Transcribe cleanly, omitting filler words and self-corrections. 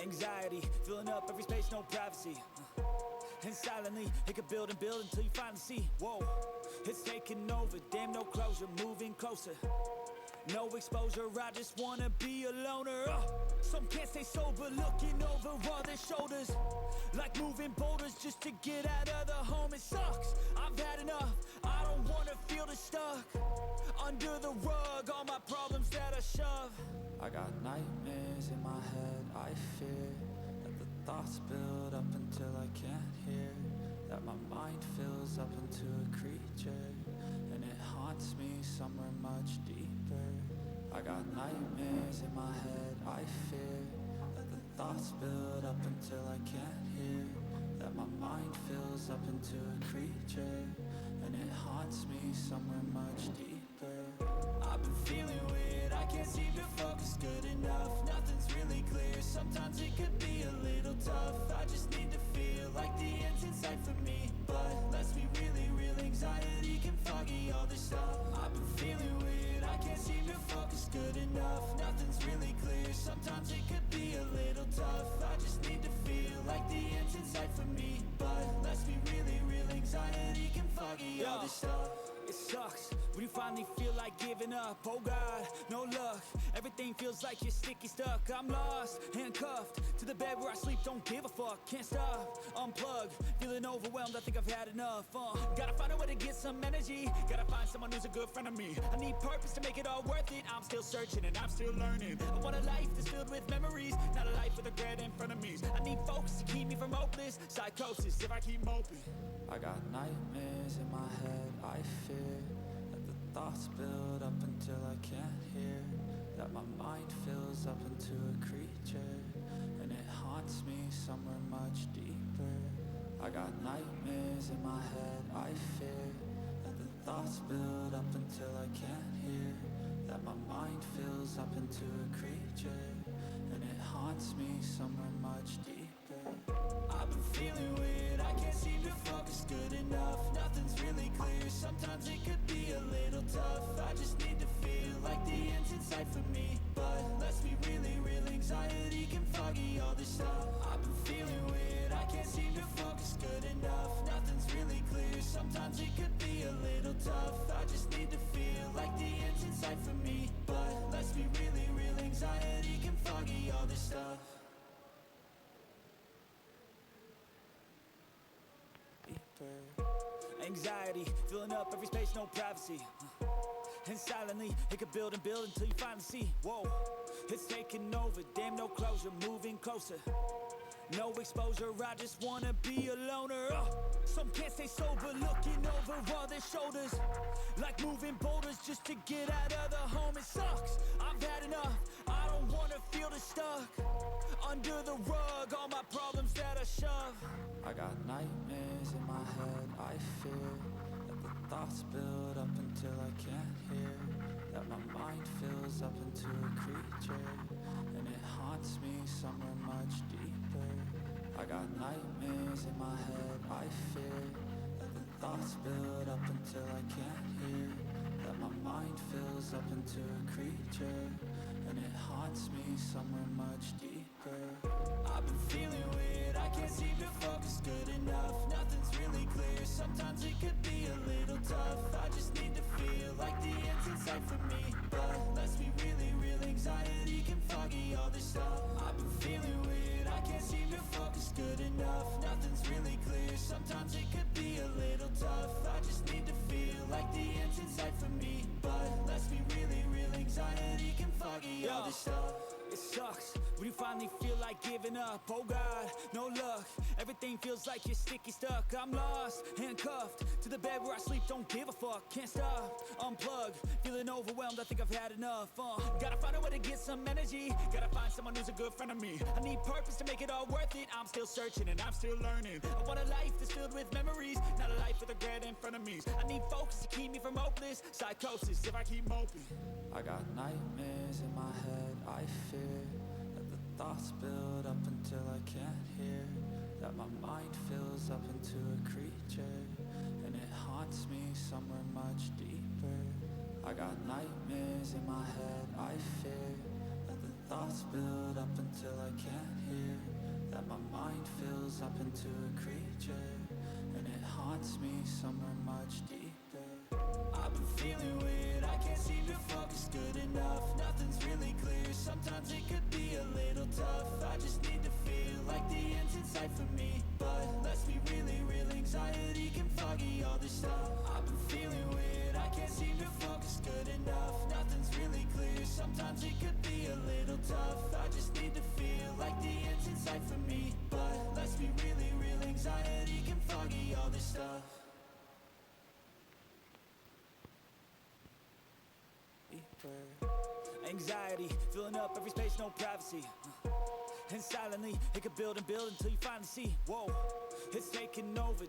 Anxiety, filling up every space, no privacy. And silently, it could build and build until you finally see. Whoa, it's taking over, damn no closure, moving closer. No exposure, I just wanna be a loner. Some can't stay sober, looking over all their shoulders, like moving boulders just to get out of the home. It sucks, I've had enough, I don't wanna feel the stuck under the rug, all my problems that I shove. I got nightmares in my head, I fear that the thoughts build up until I can't hear, that my mind fills up into a creature, and it haunts me somewhere much deeper. I got nightmares in my head, I fear that the thoughts build up until I can't hear, that my mind fills up into a creature, and it haunts me somewhere much deeper. I've been feeling weird, I can't seem to focus good enough. Nothing's really clear, sometimes it could be a little tough. I just need to feel like the end's in sight for me, but let's be really real, anxiety can foggy all this stuff. I've been feeling weird, I can't seem to focus good enough. Nothing's really clear, sometimes it could be a little tough. I just need to feel like the end's in sight for me, but let's be really real, anxiety can foggy all this stuff. It sucks when you finally feel like giving up. Oh God, no luck, everything feels like you're sticky stuck. I'm lost, handcuffed to the bed where I sleep, don't give a fuck. Can't stop, unplug, feeling overwhelmed, I think I've had enough. Gotta find a way to get some energy, gotta find someone who's a good friend of me. I need purpose to make it all worth it, I'm still searching and I'm still learning. I want a life that's filled with memories, not a life with regret and frenemies. I need focus to keep me from hopeless psychosis if I keep moping. I got nightmares in my head, I fear that the thoughts build up until I can't hear, that my mind fills up into a creature, and it haunts me somewhere much deeper. I got nightmares in my head, I fear that the thoughts build up until I can't hear, that my mind fills up into a creature, and it haunts me somewhere much deeper. I've been feeling weird, I can't seem to focus good enough. Nothing's really clear, sometimes it could be a little tough. I just need to feel like the end's in sight for me, but let's be really real, anxiety can foggy all this stuff. I've been feeling weird, I can't seem to focus good enough. Nothing's really clear, sometimes it could be a little tough. I just need to feel like the end's in sight for me, but let's be really real, anxiety can foggy all this stuff. Anxiety, filling up every space, no privacy. And silently, it could build and build until you finally see. Whoa, it's taking over, damn no closure, moving closer. No exposure, I just wanna be a loner. Some can't stay sober, looking over all their shoulders, like moving boulders just to get out of the home. It sucks, I've had enough, I don't wanna feel the stuck under the rug, all my problems that I shove. I got nightmares in my head, I fear that the thoughts build up until I can't hear, that my mind fills up into a creature, and it haunts me somewhere much deeper. I got nightmares in my head, I fear that the thoughts build up until I can't hear, that my mind fills up into a creature, and it haunts me somewhere much deeper. I've been feeling weird, I can't seem to focus good enough. Nothing's really clear, sometimes it could be a little tough. I just need to feel like the end's in sight for me, but let's be really real, anxiety can foggy all this stuff. I've been feeling weird, I can't seem to focus good enough. Nothing's really clear, sometimes it could be a little tough. I just need to feel like the end's in sight for me, but let's be really real, anxiety can foggy all this stuff. It sucks when you finally feel like giving up. Oh God, no luck, everything feels like you're sticky stuck. I'm lost, handcuffed to the bed where I sleep, don't give a fuck. Can't stop, unplug, feeling overwhelmed, I think I've had enough. Gotta find a way to get some energy, gotta find someone who's a good friend of me. I need purpose to make it all worth it, I'm still searching and I'm still learning. I want a life that's filled with memories, not a life with regret and frenemies. I need focus to keep me from hopeless psychosis if I keep moping. I got nightmares in my head, I fear that the thoughts build up until I can't hear, that my mind fills up into a creature, and it haunts me somewhere much deeper. I got nightmares in my head, I fear that the thoughts build up until I can't hear, up into a creature, and it haunts me somewhere much deeper. I've been feeling weird, I can't seem to focus good enough. Nothing's really clear, sometimes it could be a little tough. I just need to feel like the end's in sight for me. But let's be really real, anxiety can foggy all this stuff. I've been feeling weird, I can't seem to focus good enough. Nothing's really clear, sometimes it could be a little tough. I just need to feel like the end's in sight for me. But let's be really real, anxiety can foggy all this stuff. Anxiety, filling up every space, no privacy. And silently, it could build and build until you finally see, whoa, it's taking over.